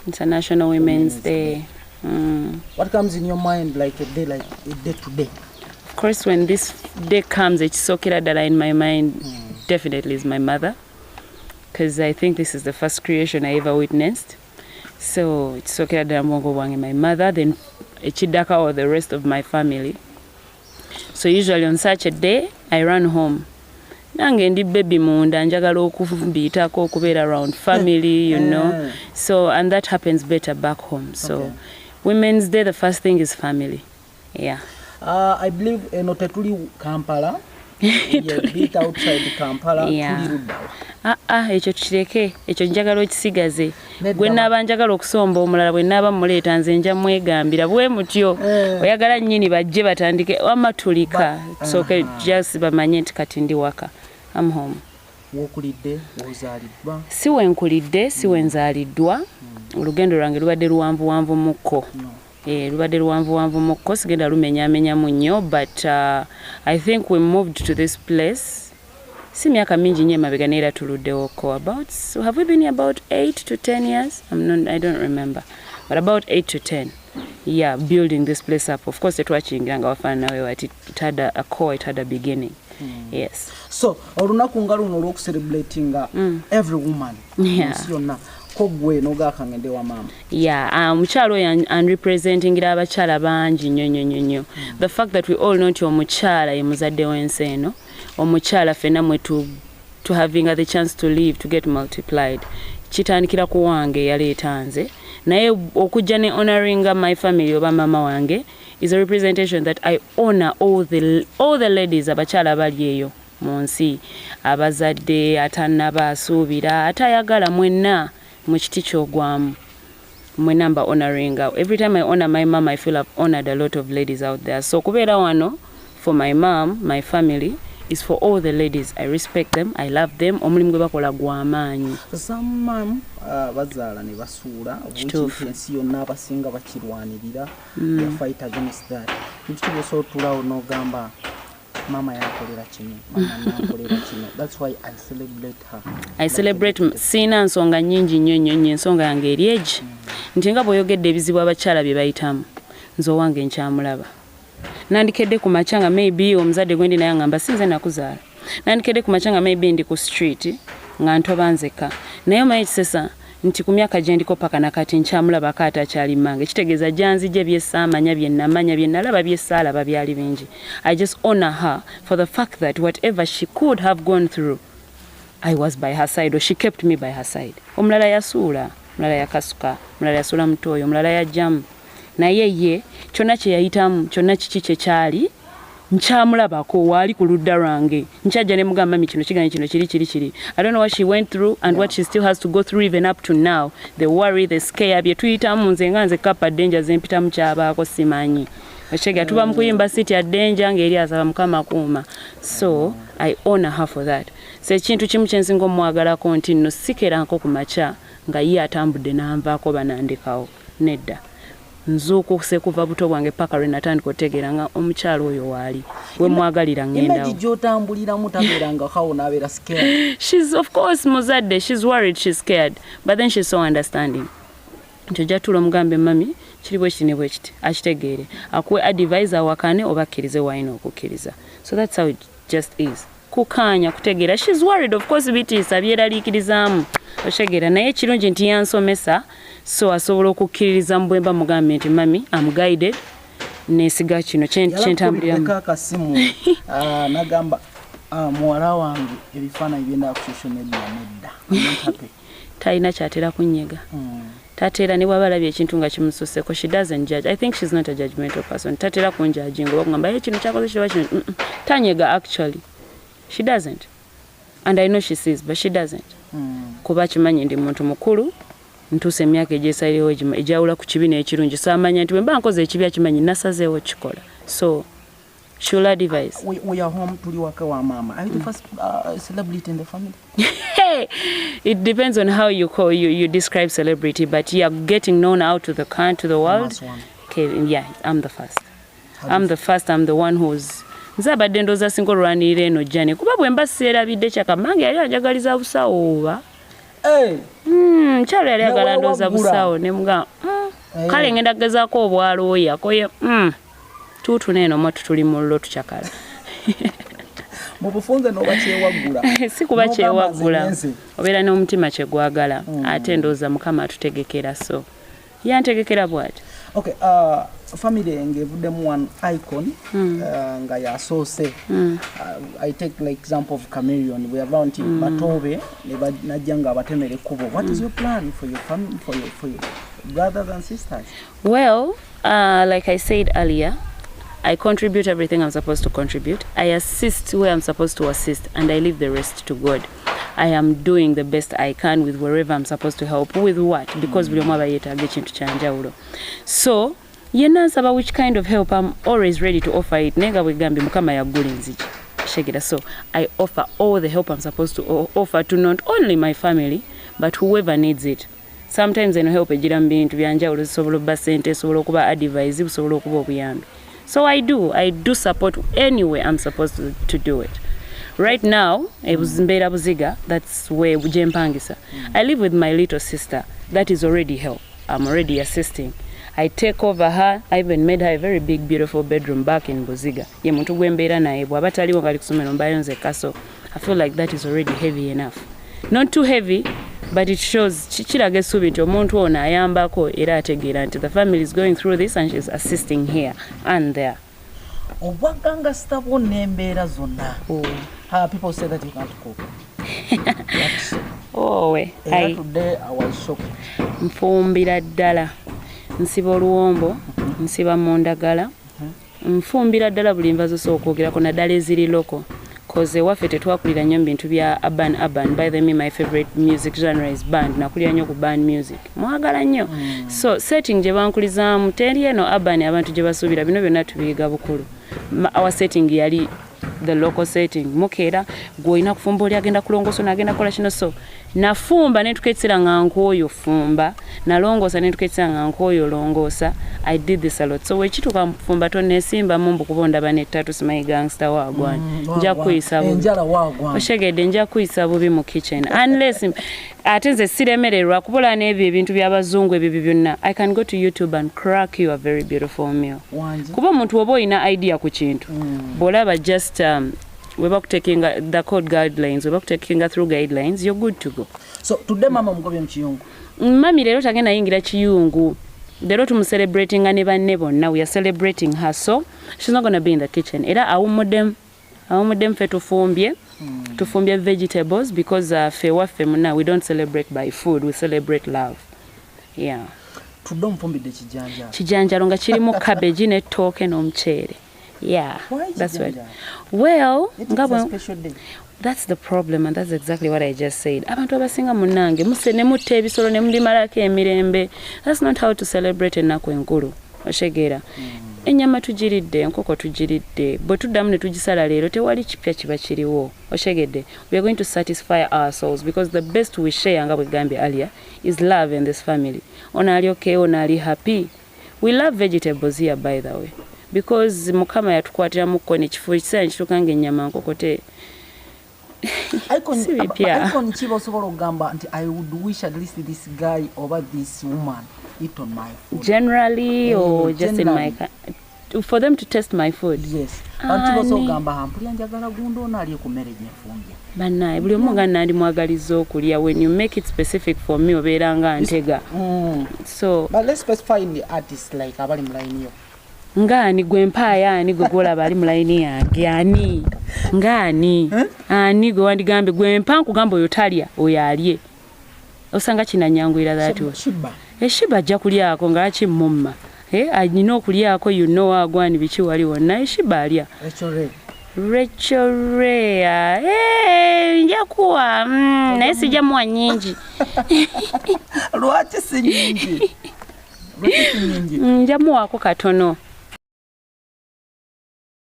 International Women's Day. What comes in your mind like a day to day? Of course, when this day comes, it's so killer that in my mind definitely is my mother, because I think this is the first creation I ever witnessed. So it's so killer that I'm going my mother, then Echidaka or the rest of my family. So usually on such a day, I run home. Nange ndi baby munda njagala okumbitako okubeera around family, you know. So and that happens better back home. So Women's Day, the first thing is family. Yeah. I believe Notetuli Kampala. Bit outside Kampala. Yeah. Ekyo kireke ekyo njagala okisigaze gwe naaba njagala okusomba omulala bwe naaba muleeta nze nja mwegambira bwe mutyo oyagala nnyini bajje batandike amatulika soke just bamanye nti kati ndi waka I'm home. Wokulidde ozaalibwa? Si wenkulidde, si wenzaaliddwa. Olugendo lwange lubadde luwanvuwanvu mukko. Lubadde luwanvuwanvu mukko sigenda lumenyaamenyamu nnyo, but I think we moved to this place. Si miaka mingi nnyo emabega neera tuluddewoko. Have we been here about 8 to 10 years? I don't remember. But about 8 to 10. Yeah, building this place up. Of course, tetwakiyingiranga wafaana nawe wati it had a core, it had a beginning. Yes. So, olunaku nga luno olw'okucelebratinga every woman. Yonna. Kogwe nogakangende wa mama. Yeah, mukyalo and representing abakyala bangi nnyo. The fact that we all know nti omukyala ye muzadde w'ensi eno, omukyala fena mwe to having the chance to live, to get multiplied. Kitandikira ku wange yaleeta nze. Naye okujja ne honoring my family oba mama wange is a representation that I honor all the ladies abakyala bali eyo mu nsi. Abazadde, atannaba asuubira, atayagala mwenna. Muchiti kyogwamu mwena mba honoring. Every time I honor my mom, I feel I've honored a lot of ladies out there. So kubeera wano for my mom, my family, is for all the ladies. I respect them, I love them. Omulimu gwe bakola gw'amaanyi. Some mom bazaala ne basuula ensi yonna abasinga bakirwanirira. They fight against that. Ekitubo sootulawo n'ogamba mama yakolera kino, mama yakolera kino. That's why I celebrate her. I celebrate sina nsonga nnyingi nnyo ensonga yange eri egi. Nti nga bw'oyogedde ebizibu abakyala bye bayitamu, nze owange nkyamulaba. Nandikedde ku macanga maybe omuzadde gwe ndi naye ngamba sinze nakuzaala. Nandikedde ku macanga maybe ndi ku street nga ntoba nzeka. Naye omanyi kisesa nti ku myaka gye ndiko paka nakati nkyamulaba kaata akyali mmange. Kitegeeza gyanzije byessaamanya bye nnamanya bye nnalaba byessaalaba byali bingi. I just honor her for the fact that whatever she could have gone through, I was by her side, or she kept me by her side. Omulala yasuula, omulala yakasuka, omulala yasuula mutooyo, omulala yajjamu. Naye ye kyonna kye yayitamu, kyonna kiki kye kyali nkyamulabako waali ku ludda lwange. Nkyajja ne mugamba mami kino kiganye kino kiri. I don't know what she went through and what she still has to go through even up to now. The worry, the scare bye tuyitamu nze nga nze kapa danger zempitamu kyabaako simanyi. Oshega tuba mukuyimba city ya danger ngeri asaba mukama kuuma. So I honor her for that. So ekintu kimu kye nsinga omwagalako nti nno sikeranko ku makya nga ye atambudde n'anvaako banandikawo. Nedda. Nzuuku sekuva buto bwange paka lwe natandika otegeera nga omukyalo oyo waali we mwagalira ngendawo. Imagine gy'otambulira mutabeeranga kawo n'abeera scared. She's of course muzadde, she's worried, she's scared, but then she's so understanding. Njojja tulo mugambe mami kiri bwe kiti ne bwe kiti akitegeere akuwe advisor wakane oba akkirize wayina okukkiriza. So that's how it just is. Kukanya kutegeera, she's worried of course bitiisa byeraliikirizaamu otegeera, naye kirungi nti yansomesa so asobola okukkiririza mu bwemba mugambe nti mami I'm guided nesiga kino kyentambuliramu. Akasimu nagamba muwala wange ebifaananyi byenda ku social media nedda talina kyatera kunnyega. Tatera ne bw'abalabye ekintu nga kimususeko, she doesn't judge. I think she's not a judgmental person. Tatera kunjudging oba kugamba kino kyakoze kiba kino. Tanyega actually. She doesn't. And I know she sees, but she doesn't. Kuba kimanyi ndi muntu mukulu, ntuuse emyaka egyesalirewo ejawula ku kibi n'ekirungi. Saamanya nti bwe mba nkoze ekibi akimanyi nasazeewo kikola. So she'll advise. We are home tuli waka wa mama. Are you the first celebrity in the family? It depends on how you describe celebrity, but yeah, getting known out to the world. Okay, yeah, I'm the first. I'm the one who's nzabadde ndoza singo lwanire eno jane kuba bwe mba seerabidde kyakamange yali ajagaliza busawo oba Kyalo yali agala ndooza busawo ne mga kale ngenda kugezaako obwalooya koye tuutu neeno mwe tutuli mu llo tukyakala mu bufunze n'oba kyewaggula si kuba kyewaggula obeera n'omutima kyegwagala ate ndooza Mukama atutegekera so yantegekera bw'ati. Okay, family engevuddemu one icon nga yasoose. I take like example of Chameleon. We have learned Batobe najja nga abatemere kubo. What is your plan for your family, for your brothers and sisters? Well, like I said earlier, I contribute everything I'm supposed to contribute. I assist where I'm supposed to assist, and I leave the rest to God. I am doing the best I can with wherever I'm supposed to help. With what? Because buli omu aba yeetaaga ekintu kya njawulo. So, yenna nsaba which kind of help, I'm always ready to offer it. Nenga bwegambye Mukama yaggula enzigi. Shegera. So, I offer all the help I'm supposed to offer to not only my family, but whoever needs it. Sometimes eno help ejira mu bintu bya njawulo, zisobola okuba ssente, zisobola okuba advice, zisobola okuba obuyambi. So I do support anywhere I'm supposed to do it. Right now, Mbeera Buziga, that's where Jempangisa. I live with my little sister. That is already help. I'm already assisting. I take over her. I even made her a very big, beautiful bedroom back in Buziga. Ye muntu gwembeera naye bw'aba taliwo ngali kusomero mbayo nzekka, so I feel like that is already heavy enough. Not too heavy, but it shows kiraga essuubi nti omuntu ono ayambako era ategeera nti the family is going through this and she's assisting here and there. Obwaganga sitabo n'embeera zonna. People say that you can't cook. Today I was shocked. Nfumbira ddala. Nsiba oluwombo, nsiba mu ndagala. Nfumbira ddala buli nva zosooka okwogerako naddala eziri loko. Cause waffe tetwakulira nnyo mu bintu bya urban. By the way, my favorite music genre is band. Nakulira nnyo ku band music. Mwagala nnyo. So setting gye bankulizaamu teri eno urban abantu gye basuubira bino byonna tubiyiga bukulu. Our setting yali the local setting. Mukeera gw'olina kufumba oli agenda kulongoosa n'agenda kukola kino, so nafumba ne tuketsera nga nk'oyo fumba, nalongoosa ne tuketsera nga nk'oyo longoosa. I did this a lot. So wekituuka mu kufumba tonneesimba mu mbukubo ndaba ne ttatu simanyi gangster waagwani. Nja kuyisa bubi. Enjala waagwani. Oshegedde nja kuyisa bubi mu kitchen. Unless ate nze siremererwa kubola n'ebyo ebintu by'abazungu ebyo byonna. I can go to YouTube and crack you a very beautiful meal. Kuba omuntu oba olina idea ku kintu. Bw'olaba just we're about taking the code guidelines, we're about taking through guidelines, you're good to go. So today mama mugobye mu kiyungu. Mami lero tagenda yingira kiyungu. Lero celebrating ne banne bonna. We are celebrating her, so she's not going to be in the kitchen. Era awumudem fe tufumbye vegetables because fe waffe muna we don't celebrate by food, we celebrate love. Yeah. Today mfumbidde kijanjalo. Kijanjalo nga kirimu cabbage ne tooke n'omuceere. Yeah, why that's right. Well, it's a special day. That's the problem, and that's exactly what I just said. Abantu abasinga munange muse ne mutte ebisolo ne mulimalako emirembe. That's not how to celebrate ennaku enkulu. Oshegera. Ennyama tugiridde, enkoko tugiridde. Bwe tuddamu ne tugisala leero tewali kipya kiba kiriwo. Oshegedde. We are going to satisfy our souls because the best we share nga bwe gambye earlier is love in this family. Ono ali okay, ono ali happy. We love vegetables here, by the way. Because Mukama yatukwatira mukko ne kifo kisaanyi kituuka ng'ennyama nkokote. Icon chiba osobola okugamba nti I would wish at least this guy or this woman eat on my food. Generally or just in my for them to test my food. Yes. Chiba osobola okugamba hampulira njagala gundo ono ali ku mmere gye nfumbye. Banaye buli omu nga nandi mwagaliza okulya when you make it specific for me obeera nga ntega. So but let's specify the artist like abali mu line yo. Ngani gwempaya ani gwe golaba ali mu line yange ani ngani ani gwe wandigambe gwempa nkugamba oyo talya oyo alye osanga kinanyangwira that way. Shiba ajja kulyako nga akimumma anyina okulyako you know agwani biki wali wonna Shiba alya Rachel Rea njakuwa naye sijjamuwa nyingi lwaki si nyingi njamuwaako katono